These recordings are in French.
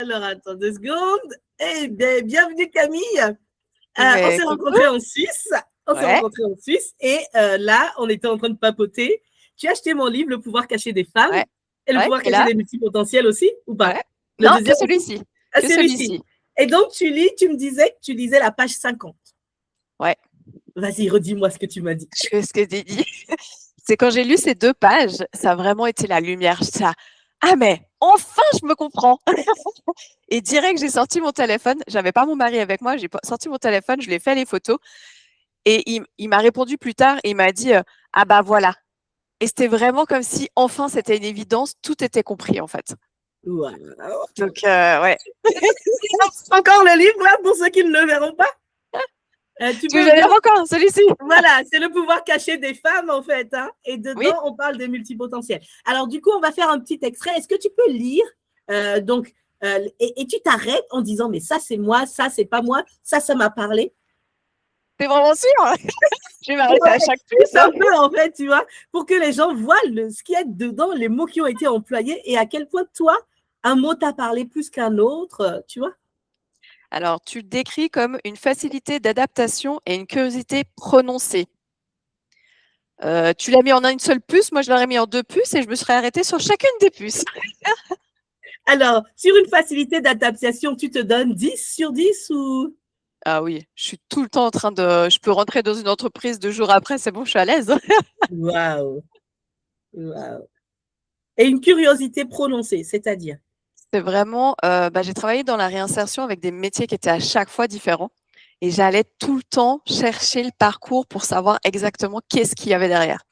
Alors, attends 2 secondes. Eh bien, bienvenue Camille. On Mais s'est coucou. rencontrés en Suisse. Ouais, Et là, on était en train de papoter. Tu as acheté mon livre, Le pouvoir caché des femmes ouais, et Le ouais. pouvoir Et caché là, des multipotentiels aussi, ou pas? ouais. Le Non, que deuxième aussi? celui-ci. Ah, Que celui-ci. celui-ci. Et donc, tu me disais que tu lisais la page 50. Ouais. Vas-y, redis-moi ce que tu m'as dit. Ce que j'ai dit, c'est quand j'ai lu ces 2 pages, ça a vraiment été la lumière. J'étais là, ah mais enfin je me comprends. Et direct, j'ai sorti mon téléphone. J'avais pas mon mari avec moi. J'ai sorti mon téléphone, je lui ai fait les photos. Et il m'a répondu plus tard et il m'a dit, ah bah voilà. Et c'était vraiment comme si enfin c'était une évidence, tout était compris en fait. Wow. Donc ouais. Encore le livre, là, pour ceux qui ne le verront pas. Tu Tu veux peux que je ouvrir. lire encore celui-ci? Voilà, c'est le pouvoir caché des femmes, en fait. Hein, et Oui. dedans, on parle des multipotentiels. Alors, du coup, on va faire un petit extrait. Est-ce que tu peux lire et tu t'arrêtes en disant, mais ça, c'est moi, ça, c'est pas moi, ça m'a parlé. T'es vraiment sûr? Je vais m'arrêter Ouais, à chaque juste plus. un peu, en fait, tu vois, pour que les gens voient ce qu'il y a dedans, les mots qui ont été employés et à quel point, toi, un mot t'a parlé plus qu'un autre, tu vois. Alors, tu le décris comme une facilité d'adaptation et une curiosité prononcée. Tu l'as mis en une seule puce, moi je l'aurais mis en 2 puces et je me serais arrêtée sur chacune des puces. Alors, sur une facilité d'adaptation, tu te donnes 10 sur 10 ou… Ah oui, je suis tout le temps en train de. Je peux rentrer dans une entreprise 2 jours après, c'est bon, je suis à l'aise. Waouh, waouh. Et une curiosité prononcée, c'est-à-dire? C'est vraiment. J'ai travaillé dans la réinsertion avec des métiers qui étaient à chaque fois différents. Et j'allais tout le temps chercher le parcours pour savoir exactement qu'est-ce qu'il y avait derrière.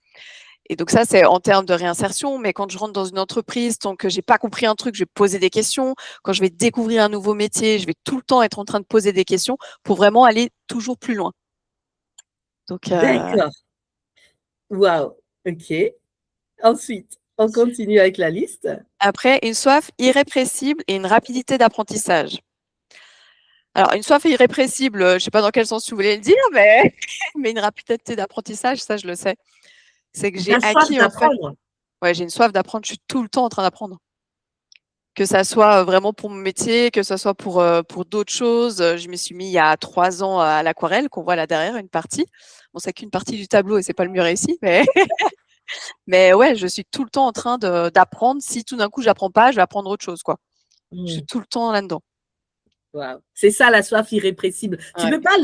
Et donc ça, c'est en termes de réinsertion. Mais quand je rentre dans une entreprise, tant que j'ai pas compris un truc, je vais poser des questions. Quand je vais découvrir un nouveau métier, je vais tout le temps être en train de poser des questions pour vraiment aller toujours plus loin. Donc D'accord. Waouh. OK. Ensuite, on continue avec la liste. après, une soif irrépressible et une rapidité d'apprentissage. Alors, une soif irrépressible, je ne sais pas dans quel sens tu voulais le dire, mais, mais une rapidité d'apprentissage, ça, je le sais. C'est que j'ai La soif acquis, en fait, d'apprendre. ouais, j'ai une soif d'apprendre, je suis tout le temps en train d'apprendre. Que ça soit vraiment pour mon métier, que ça soit pour d'autres choses. Je me suis mis il y a 3 ans à l'aquarelle, qu'on voit là derrière, une partie. Bon, c'est qu'une partie du tableau et c'est pas le mur ici, mais, mais ouais, je suis tout le temps en train d'apprendre. Si tout d'un coup, j'apprends pas, je vais apprendre autre chose, quoi. Je suis tout le temps là-dedans. Wow. C'est ça la soif irrépressible. Tu ne Ouais. peux pas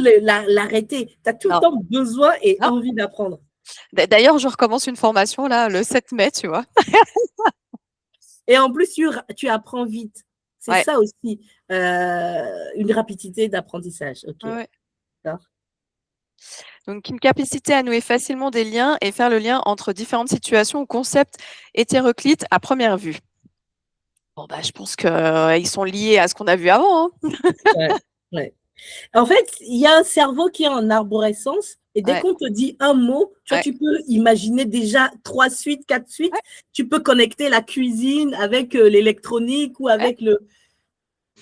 l'arrêter. Tu as tout le Non, temps besoin et non. envie d'apprendre. D'ailleurs, je recommence une formation là le 7 mai, tu vois. Et en plus, tu apprends vite. C'est Ouais. ça aussi, une rapidité d'apprentissage. OK. Ouais. D'accord. Donc, une capacité à nouer facilement des liens et faire le lien entre différentes situations ou concepts hétéroclites à première vue. Bon, bah, je pense qu'ils sont liés à ce qu'on a vu avant. Hein. Ouais, ouais. En fait, il y a un cerveau qui est en arborescence et dès Ouais. qu'on te dit un mot, tu vois, Ouais. tu peux imaginer déjà 3 suites, 4 suites. Ouais. Tu peux connecter la cuisine avec l'électronique ou Ouais. avec le…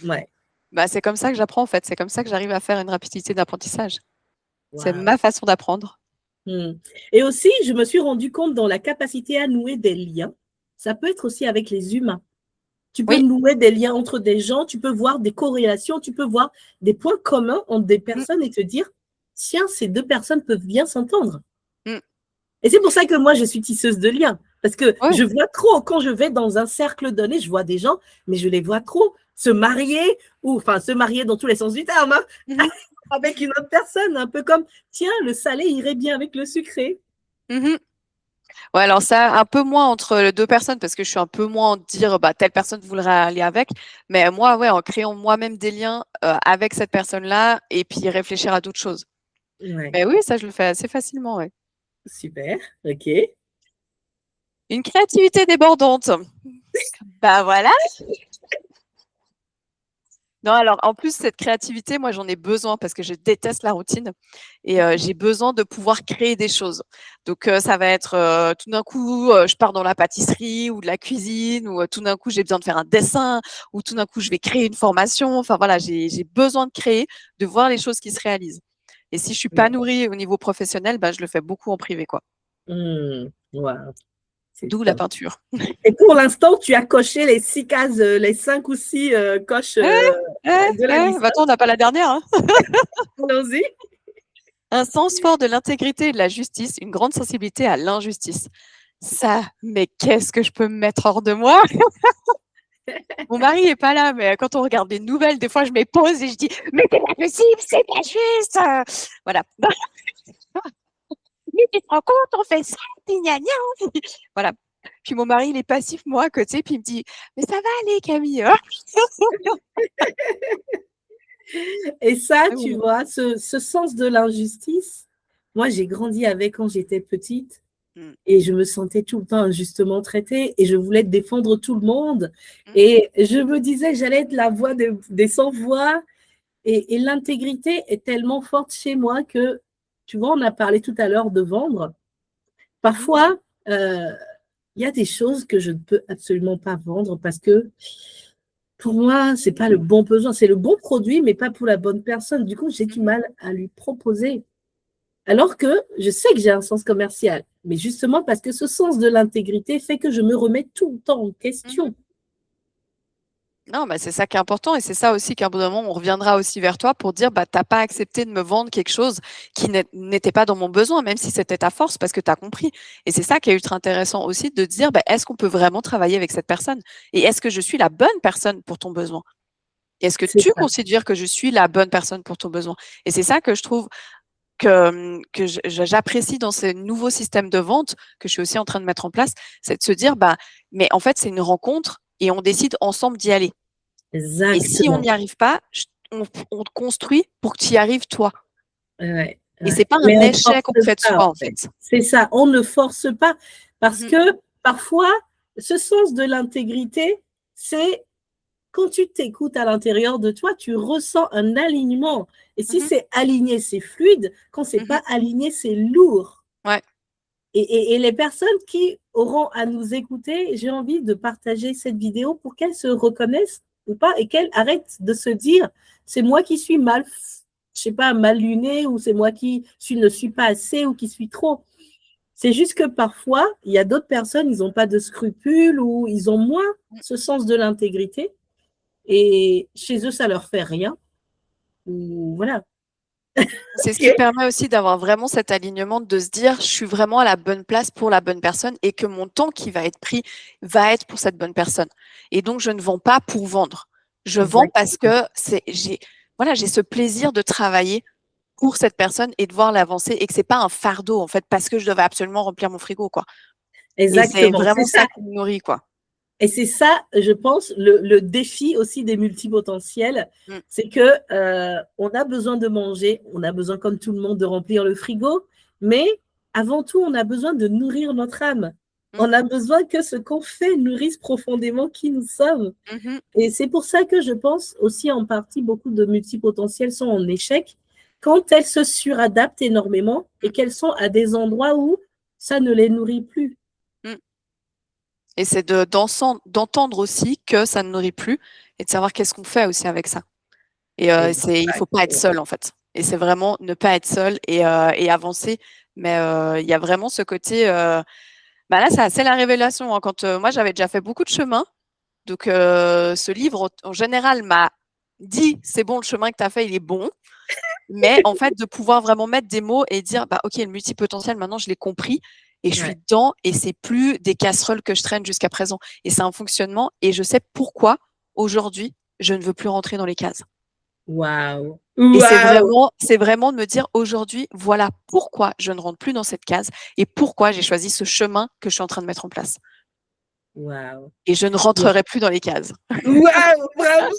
Ouais. Bah, c'est comme ça que j'apprends en fait. C'est comme ça que j'arrive à faire une rapidité d'apprentissage. C'est Wow. ma façon d'apprendre. Et aussi, je me suis rendu compte dans la capacité à nouer des liens, ça peut être aussi avec les humains. Tu peux Oui. nouer des liens entre des gens, tu peux voir des corrélations, tu peux voir des points communs entre des Mm, personnes et te dire, tiens, ces 2 personnes peuvent bien s'entendre. mm. Et c'est pour ça que moi, je suis tisseuse de liens. Parce que Ouais. je vois trop, quand je vais dans un cercle donné, je vois des gens, mais je les vois trop se marier, ou enfin se marier dans tous les sens du terme, hein, Mhm. avec une autre personne, un peu comme, tiens, le salé irait bien avec le sucré. Mhm. Ouais, alors ça, un peu moins entre les 2 personnes, parce que je suis un peu moins en dire, bah, telle personne voudrait aller avec. Mais moi, ouais, en créant moi-même des liens avec cette personne-là et puis réfléchir à d'autres choses. Ouais, Mais oui, ça, je le fais assez facilement, ouais. super, ok. Une créativité débordante. Bah voilà. Non, alors en plus, cette créativité, moi, j'en ai besoin parce que je déteste la routine et j'ai besoin de pouvoir créer des choses. Donc, ça va être tout d'un coup, je pars dans la pâtisserie ou de la cuisine ou tout d'un coup, j'ai besoin de faire un dessin ou tout d'un coup, je vais créer une formation. Enfin, voilà, j'ai besoin de créer, de voir les choses qui se réalisent. Et si je suis pas nourrie au niveau professionnel, bah, je le fais beaucoup en privé, quoi. Wow. C'est D'où la top. peinture. Et pour l'instant, tu as coché les 6 cases, les 5 ou 6 coches de la liste. Attends, on n'a pas la dernière. Hein. Allons-y. Un sens fort de l'intégrité et de la justice, une grande sensibilité à l'injustice. Ça, mais qu'est-ce que je peux me mettre hors de moi? Mon mari est pas là, mais quand on regarde des nouvelles, des fois je me pose et je dis mais c'est pas possible, c'est pas juste. Voilà. Mais tu te rends compte, on fait ça, gna gna. Voilà. Puis mon mari, il est passif, moi à côté, puis il me dit mais ça va aller, Camille. Et ça, Et tu voilà. vois, ce sens de l'injustice, moi, j'ai grandi avec quand j'étais petite Mm. et je me sentais tout le temps injustement traitée et je voulais défendre tout le monde. Mm. Et je me disais que j'allais être la voix des sans-voix. Et l'intégrité est tellement forte chez moi que, tu vois, on a parlé tout à l'heure de vendre. Mhm. Parfois, il y a des choses que je ne peux absolument pas vendre parce que pour moi, c'est pas le bon besoin. C'est le bon produit, mais pas pour la bonne personne. Du coup, j'ai du Mhm. mal à lui proposer. Alors que je sais que j'ai un sens commercial. Mais justement, parce que ce sens de l'intégrité fait que je me remets tout le temps en Mhm. question. Non, bah, c'est ça qui est important et c'est ça aussi qu'à un bout d'un moment, on reviendra aussi vers toi pour dire bah, tu n'as pas accepté de me vendre quelque chose qui n'était pas dans mon besoin, même si c'était ta force parce que tu as compris. Et c'est ça qui est ultra intéressant aussi de dire bah, est-ce qu'on peut vraiment travailler avec cette personne et est-ce que je suis la bonne personne pour ton besoin? Est-ce que C'est tu ça. considères que je suis la bonne personne pour ton besoin? Et c'est ça que je trouve que j'apprécie dans ce nouveau système de vente que je suis aussi en train de mettre en place, c'est de se dire bah, mais en fait, c'est une rencontre et on décide ensemble d'y aller. Et si on Exactement. n'y arrive pas, on te construit pour que tu y arrives toi. Ouais, Et c'est ouais. pas Mais un on ne échec force auprès de pas, soi, en en fait. fait. C'est ça, on ne force pas. Parce Mhm, que parfois, ce sens de l'intégrité, c'est quand tu t'écoutes à l'intérieur de toi, tu ressens un alignement. Et si mhm, c'est aligné, c'est fluide. Quand c'est mhm. pas aligné, c'est lourd. Ouais, Et les personnes qui auront à nous écouter, j'ai envie de partager cette vidéo pour qu'elles se reconnaissent ou pas et qu'elles arrêtent de se dire c'est moi qui suis mal, je sais pas, mal luné ou c'est moi qui ne suis pas assez ou qui suis trop. C'est juste que parfois, il y a d'autres personnes, ils n'ont pas de scrupules ou ils ont moins ce sens de l'intégrité et chez eux, ça leur fait rien. Ou voilà. c'est ce qui Ok. permet aussi d'avoir vraiment cet alignement, de se dire, je suis vraiment à la bonne place pour la bonne personne et que mon temps qui va être pris va être pour cette bonne personne. Et donc, je ne vends pas pour vendre. Je vends parce Exactement. que voilà, j'ai ce plaisir de travailler pour cette personne et de voir l'avancer et que c'est pas un fardeau, en fait, parce que je devais absolument remplir mon frigo, quoi. Et c'est Exactement. C'est vraiment ça. ça qui me nourrit, quoi. Et c'est ça, je pense, le défi aussi des multipotentiels, Mm, c'est que on a besoin de manger, on a besoin, comme tout le monde, de remplir le frigo, mais avant tout, on a besoin de nourrir notre âme. mm, On a besoin que ce qu'on fait nourrisse profondément qui nous sommes. mhm, Et c'est pour ça que je pense aussi en partie beaucoup de multipotentiels sont en échec quand elles se suradaptent énormément mm, et qu'elles sont à des endroits où ça ne les nourrit plus. mm. Et c'est d'entendre aussi que ça ne nourrit plus et de savoir qu'est-ce qu'on fait aussi avec ça. Et il faut pas être Exactement. seul, en fait. Et c'est vraiment ne pas être seul et avancer. Mais il y a vraiment ce côté. Bah là, c'est assez la révélation. Hein, quand moi, j'avais déjà fait beaucoup de chemin. Donc, ce livre, en général, m'a dit c'est bon, le chemin que tu as fait, il est bon. Mais en fait, de pouvoir vraiment mettre des mots et dire bah, ok, le multipotentiel, maintenant, je l'ai compris et je suis Ouais. dedans et c'est plus des casseroles que je traîne jusqu'à présent. Et c'est un fonctionnement et je sais pourquoi aujourd'hui, je ne veux plus rentrer dans les cases. Waouh. Et Waouh. c'est vraiment de me dire aujourd'hui, voilà pourquoi je ne rentre plus dans cette case et pourquoi j'ai choisi ce chemin que je suis en train de mettre en place. Waouh. Et je ne rentrerai plus dans les cases. Waouh. Bravo.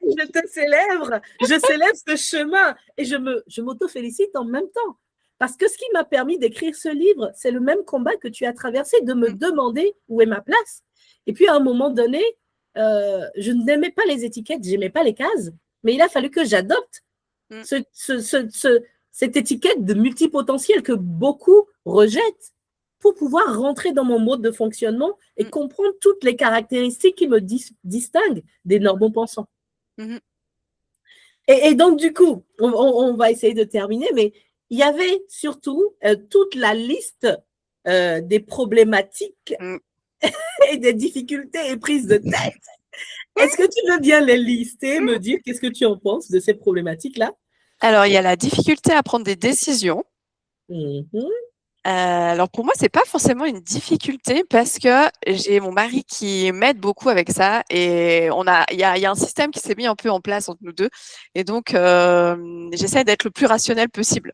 Je célèbre ce chemin et je m'auto-félicite en même temps. Parce que ce qui m'a permis d'écrire ce livre, c'est le même combat que tu as traversé, de me Mm, demander où est ma place. Et puis à un moment donné, je n'aimais pas les étiquettes, j'aimais pas les cases, mais il a fallu que j'adopte mm, cette étiquette de multipotentiel que beaucoup rejettent pour pouvoir rentrer dans mon mode de fonctionnement et mm, comprendre toutes les caractéristiques qui me distinguent des normaux-pensants. mm, Et donc, du coup, on va essayer de terminer, mais il y avait surtout toute la liste des problématiques Mm. et des difficultés et prises de tête. Est-ce que tu veux bien les lister, me dire qu'est-ce que tu en penses de ces problématiques-là? Alors, il y a la difficulté à prendre des décisions. Mhm. Alors pour moi, c'est pas forcément une difficulté parce que j'ai mon mari qui m'aide beaucoup avec ça et il y a un système qui s'est mis un peu en place entre nous deux et donc j'essaie d'être le plus rationnel possible,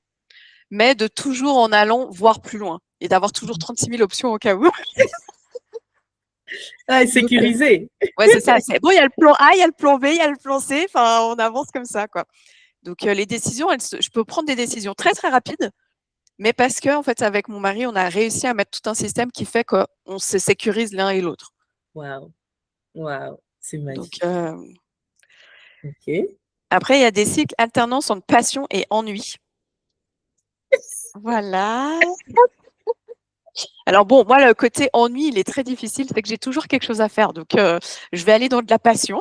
mais de toujours en allant voir plus loin et d'avoir toujours 36 000 options au cas où. Ah, Donc, sécurisé. ouais, c'est ça. C'est bon, il y a le plan A, il y a le plan B, il y a le plan C. Enfin, on avance comme ça, quoi. Donc les décisions, je peux prendre des décisions très très rapides. Mais parce que, en fait, avec mon mari, on a réussi à mettre tout un système qui fait qu'on se sécurise l'un et l'autre. Waouh, waouh, c'est Donc, magnifique. Ok. après, il y a des cycles alternance entre passion et ennui. Voilà. Alors bon, moi, le côté ennui, il est très difficile, c'est que j'ai toujours quelque chose à faire. Donc, je vais aller dans de la passion.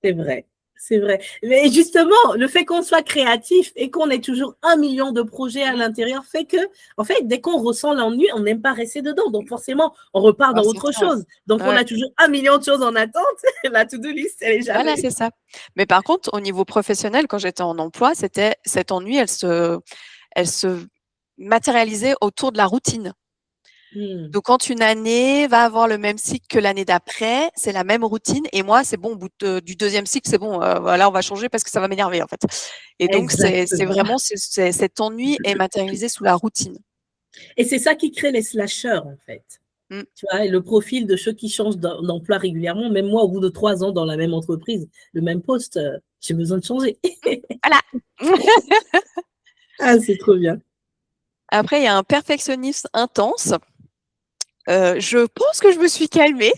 C'est vrai, c'est vrai. Mais justement, le fait qu'on soit créatif et qu'on ait toujours 1 million de projets à l'intérieur fait que, en fait, dès qu'on ressent l'ennui, on n'aime pas rester dedans. Donc forcément, on repart Ah, dans c'est autre ça. chose. Donc on Ouais. a toujours 1 million de choses en attente. La to-do list, elle est Voilà, jamais. c'est ça. Mais par contre, au niveau professionnel, quand j'étais en emploi, c'était cet ennui, elle se matérialisait autour de la routine. Donc, quand une année va avoir le même cycle que l'année d'après, c'est la même routine. Et moi, c'est bon, au bout du deuxième cycle, c'est bon, voilà, on va changer parce que ça va m'énerver, en fait. Et donc, c'est Exactement. vraiment cet ennui est matérialisé sous la routine. Et c'est ça qui crée les slashers, en fait. Mm. Tu vois, et le profil de ceux qui changent d'emploi régulièrement, même moi, au bout de 3 ans dans la même entreprise, le même poste, j'ai besoin de changer. Voilà. Ah, c'est trop bien. Après, il y a un perfectionnisme intense. Je pense que je me suis calmée.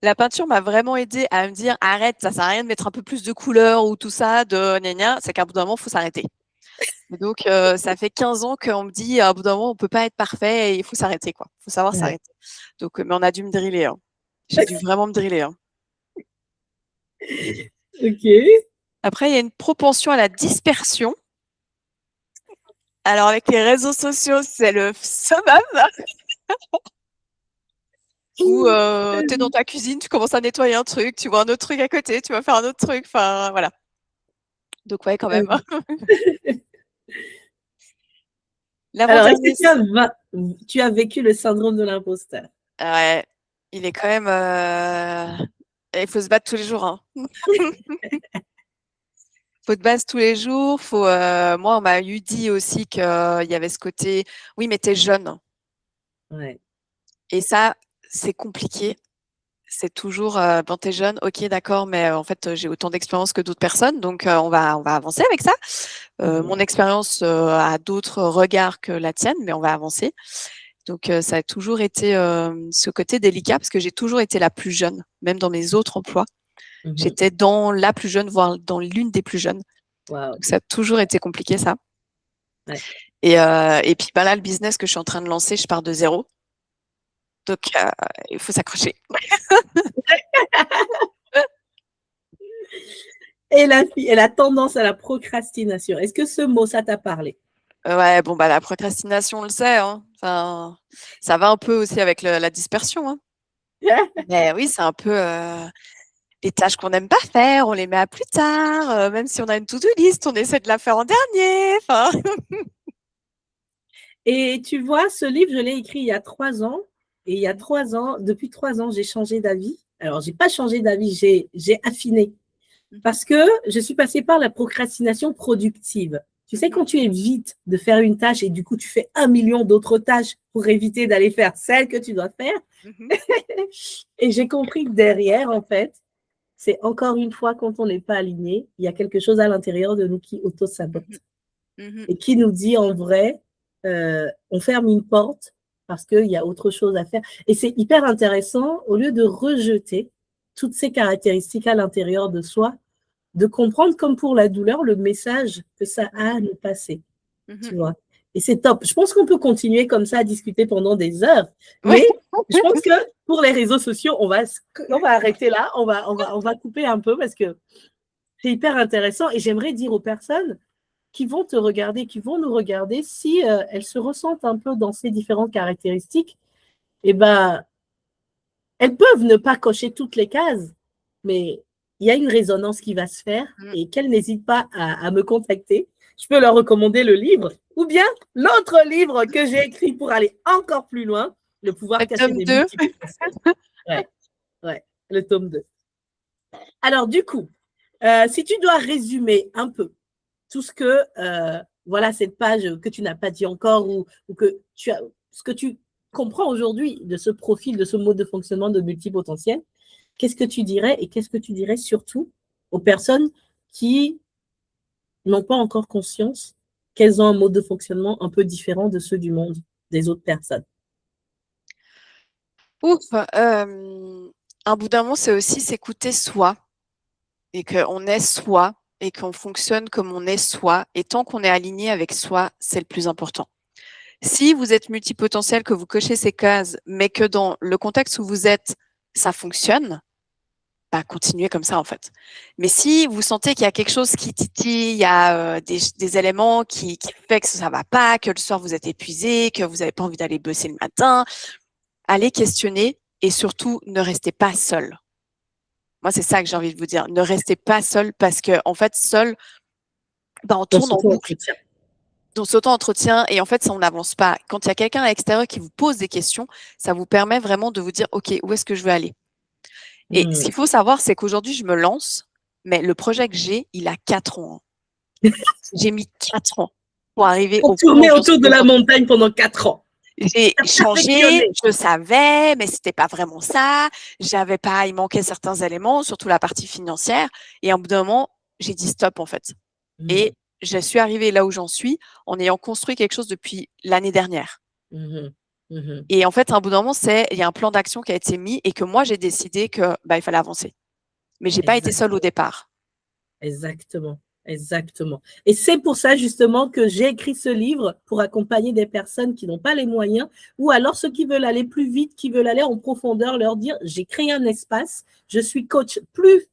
La peinture m'a vraiment aidée à me dire arrête, ça sert à rien de mettre un peu plus de couleurs ou tout ça, de gna gna. C'est qu'à bout d'un moment, il faut s'arrêter. Et donc, ça fait 15 ans qu'on me dit à bout d'un moment, on peut pas être parfait et il faut s'arrêter, quoi. Il faut savoir Ouais. s'arrêter. Donc, mais on a dû me driller. Hein. J'ai dû vraiment me driller. Hein. Ok. Après, il y a une propension à la dispersion. Alors, avec les réseaux sociaux, c'est le summum. Où tu es dans ta cuisine, tu commences à nettoyer un truc, tu vois un autre truc à côté, tu vas faire un autre truc. Enfin, voilà. Donc, ouais, quand même. Alors, est-ce L'avant-dernier, que tu as vécu le syndrome de l'imposteur? ouais, il est quand même. Il faut se battre tous les jours. Hein. Faut te battre tous les jours. Moi, on m'a eu dit aussi qu'il y avait ce côté. Oui, mais t'es jeune. Ouais. Et ça, c'est compliqué. C'est toujours, bon, t'es jeune, ok, d'accord, mais en fait, j'ai autant d'expérience que d'autres personnes, donc on va avancer avec ça. Mon expérience a d'autres regards que la tienne, mais on va avancer. Donc, ça a toujours été ce côté délicat parce que j'ai toujours été la plus jeune, même dans mes autres emplois. J'étais dans la plus jeune, voire dans l'une des plus jeunes. Wow. Donc, ça a toujours été compliqué, ça. Ouais. Et puis, là, le business que je suis en train de lancer, je pars de zéro. Donc, il faut s'accrocher. Et la fille, elle a tendance à la procrastination. Est-ce que ce mot, ça t'a parlé? Ouais, bon, la procrastination, on le sait. Hein. Enfin, ça va un peu aussi avec la dispersion. Hein. Mais oui, c'est un peu les tâches qu'on n'aime pas faire, on les met à plus tard. Même si on a une to-do list, on essaie de la faire en dernier. Enfin... Et tu vois, ce livre, je l'ai écrit il y a 3 ans. Et il y a 3 ans, depuis 3 ans, j'ai changé d'avis. Alors, j'ai pas changé d'avis, j'ai affiné. Parce que je suis passée par la procrastination productive. Tu sais, quand tu évites de faire une tâche et du coup, tu fais 1 million d'autres tâches pour éviter d'aller faire celle que tu dois faire. Et j'ai compris que derrière, en fait, c'est encore une fois, quand on n'est pas aligné, il y a quelque chose à l'intérieur de nous qui auto-sabote et qui nous dit en vrai, on ferme une porte parce qu'il y a autre chose à faire. Et c'est hyper intéressant, au lieu de rejeter toutes ces caractéristiques à l'intérieur de soi, de comprendre, comme pour la douleur, le message que ça a à nous passer, tu vois. Et c'est top. Je pense qu'on peut continuer comme ça à discuter pendant des heures, mais je pense que pour les réseaux sociaux, on va arrêter là, on va couper un peu parce que c'est hyper intéressant et j'aimerais dire aux personnes, qui vont te regarder, qui vont nous regarder, si elles se ressentent un peu dans ces différentes caractéristiques, eh ben, elles peuvent ne pas cocher toutes les cases, mais il y a une résonance qui va se faire et qu'elles n'hésitent pas à me contacter. Je peux leur recommander le livre ou bien l'autre livre que j'ai écrit pour aller encore plus loin, Le pouvoir caché des multipotentiels. Ouais, le tome 2. Alors, du coup, si tu dois résumer un peu tout ce que, voilà, cette page que tu n'as pas dit encore ou que tu as, ce que tu comprends aujourd'hui de ce profil, de ce mode de fonctionnement de multipotentiel, qu'est-ce que tu dirais et qu'est-ce que tu dirais surtout aux personnes qui n'ont pas encore conscience qu'elles ont un mode de fonctionnement un peu différent de ceux du monde, des autres personnes? Ouf, un bout d'un moment, c'est aussi s'écouter soi et qu'on est soi et qu'on fonctionne comme on est soi. Et tant qu'on est aligné avec soi, c'est le plus important. Si vous êtes multipotentiel, que vous cochez ces cases, mais que dans le contexte où vous êtes, ça fonctionne, bah, continuez comme ça en fait. Mais si vous sentez qu'il y a quelque chose qui titille, il y a des éléments qui fait que ça va pas, que le soir vous êtes épuisé, que vous n'avez pas envie d'aller bosser le matin, allez questionner et surtout ne restez pas seul. Moi, c'est ça que j'ai envie de vous dire. Ne restez pas seul parce que en fait, seul, bah, on tourne en boucle. On s'auto-entretient et en fait, ça, on n'avance pas. Quand il y a quelqu'un à l'extérieur qui vous pose des questions, ça vous permet vraiment de vous dire, OK, où est-ce que je veux aller? Et ce qu'il faut savoir, c'est qu'aujourd'hui, je me lance, mais le projet que j'ai, il a 4 ans. J'ai mis 4 ans pour arriver au point. Tourner autour de la montagne pendant 4 ans. J'ai changé, je savais, mais c'était pas vraiment ça. J'avais pas, il manquait certains éléments, surtout la partie financière. Et à un bout d'un moment, j'ai dit stop, en fait. Et je suis arrivée là où j'en suis en ayant construit quelque chose depuis l'année dernière. Et en fait, à un bout d'un moment, il y a un plan d'action qui a été mis et que moi, j'ai décidé que, il fallait avancer. Mais j'ai pas été seule au départ. Exactement. Exactement. Et c'est pour ça justement que j'ai écrit ce livre pour accompagner des personnes qui n'ont pas les moyens ou alors ceux qui veulent aller plus vite, qui veulent aller en profondeur, leur dire j'ai créé un espace, je suis coach plus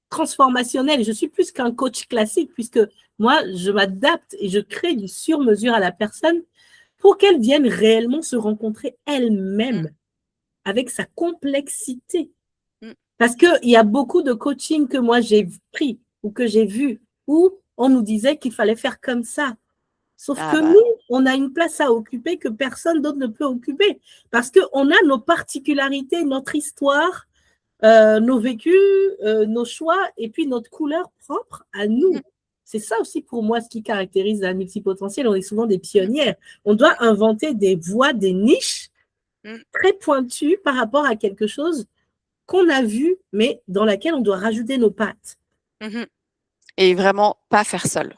transformationnel, je suis plus qu'un coach classique puisque moi je m'adapte et je crée du sur-mesure à la personne pour qu'elle vienne réellement se rencontrer elle-même avec sa complexité. Parce qu'il y a beaucoup de coaching que moi j'ai pris ou que j'ai vu où on nous disait qu'il fallait faire comme ça. Sauf que nous, on a une place à occuper que personne d'autre ne peut occuper. Parce qu'on a nos particularités, notre histoire, nos vécus, nos choix et puis notre couleur propre à nous. C'est ça aussi pour moi ce qui caractérise la multipotentielle. On est souvent des pionnières. On doit inventer des voies, des niches très pointues par rapport à quelque chose qu'on a vu, mais dans laquelle on doit rajouter nos pattes. Et vraiment, pas faire seul.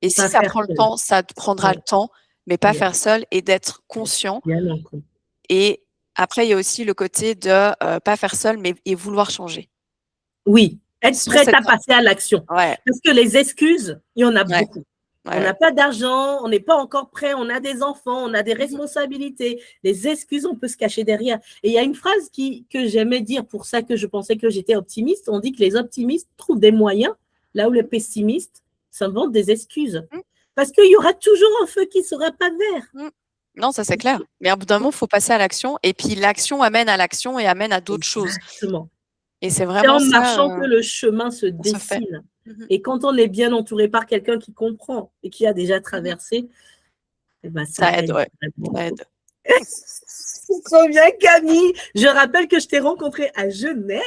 Et si ça prend le temps, ça prendra le temps, mais pas faire seul et d'être conscient. Et après, il y a aussi le côté de pas faire seul, mais et vouloir changer. Oui, être prête à passer à l'action. Parce que les excuses, il y en a beaucoup. On n'a pas d'argent, on n'est pas encore prêt, on a des enfants, on a des responsabilités. Les excuses, on peut se cacher derrière. Et il y a une phrase que j'aimais dire, pour ça que je pensais que j'étais optimiste. On dit que les optimistes trouvent des moyens, là où les pessimistes s'inventent des excuses. Parce qu'il y aura toujours un feu qui ne sera pas vert. Non, ça c'est clair. Mais à bout d'un moment, il faut passer à l'action. Et puis l'action amène à l'action et amène à d'autres choses. Et c'est vraiment en marchant que le chemin se dessine. Et quand on est bien entouré par quelqu'un qui comprend et qui a déjà traversé, eh ben ça aide. Ça aide. C'est trop bien, Camille. Je rappelle que je t'ai rencontrée à Genève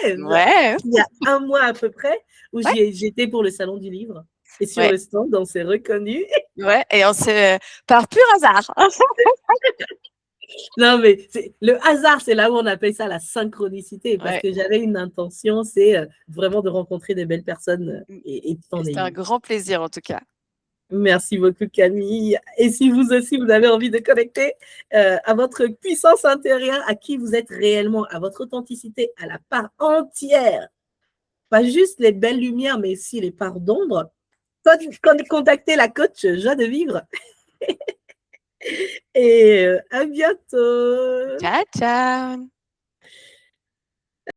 il y a 1 mois à peu près, où j'étais pour le Salon du Livre. Et sur le stand, on s'est reconnus. Et on s'est par pur hasard. Non, mais le hasard, c'est là où on appelle ça la synchronicité, parce que j'avais une intention, c'est vraiment de rencontrer des belles personnes. Et c'était un grand plaisir, en tout cas. Merci beaucoup, Camille. Et si vous aussi, vous avez envie de connecter à votre puissance intérieure, à qui vous êtes réellement, à votre authenticité, à la part entière, pas juste les belles lumières, mais aussi les parts d'ombre, contactez la coach Joie de Vivre. Et à bientôt. Ciao, ciao.